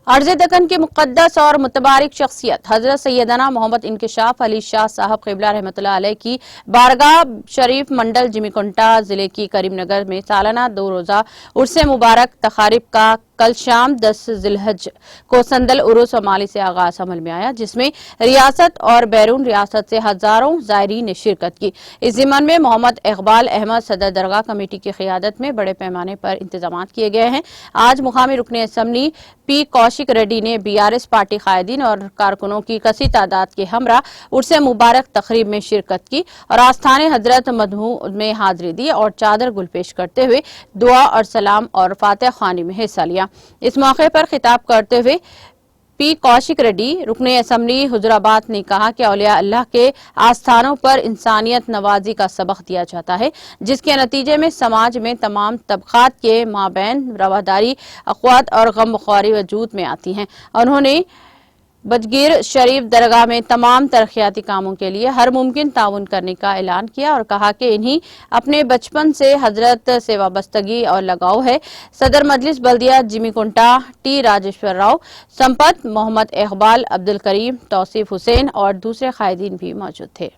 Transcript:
अर्ज़ दक्कन के मुक़द्दस और मुतबारिक शख्सियत हज़रत सैयदना मोहम्मद इंकिशाफ अली शाह साहब क़िबला रहमतुल्लाह अलैह की बारगाह शरीफ मंडल जिमीकुंटा ज़िले की करीमनगर में सालाना 2 रोज़ा उर्स मुबारक तक़ारीब का कल शाम 10 ज़िलहज को संदल उरुस व माली से आगाज अमल में आया, जिसमें रियासत और बैरून रियासत से हज़ारों ज़ायरीन ने शिरकत की। इस ज़िमन में मोहम्मद इकबाल अहमद सदर दरगाह कमेटी की क़ियादत में बड़े पैमाने पर इंतजाम किए गए हैं। आज मुकामी रुकने असम्बली पी कौशिक रेड्डी ने BRS पार्टी कायदीन और कारकुनों की कसी तादाद के हमरा उर्स मुबारक तकरीब में शिरकत की और आस्थाने हजरत मधु में हाजिरी दी और चादर गुल पेश करते हुए दुआ और सलाम और फातिहा ख़्वानी में हिस्सा लिया। इस मौके पर खिताब करते हुए पी कौशिक रेड्डी रुकने असम्बली हुजराबाद ने कहा कि औलिया अल्लाह के आस्थानों पर इंसानियत नवाजी का सबक दिया जाता है, जिसके नतीजे में समाज में तमाम तबकात के माबैन रवादारी, अख़्वत और गमख्वारी वजूद में आती हैं। उन्होंने बजगीर शरीफ दरगाह में तमाम तरक्याती कामों के लिए हर मुमकिन ताउन करने का ऐलान किया और कहा कि इन्हीं अपने बचपन से हजरत से वाबस्तगी और लगाव है। सदर मजलिस बल्दिया जिमीकुंटा टी राजेश्वर राव, संपत, मोहम्मद इकबाल, अब्दुल करीम, तौसीफ हुसैन और दूसरे कायदीन भी मौजूद थे।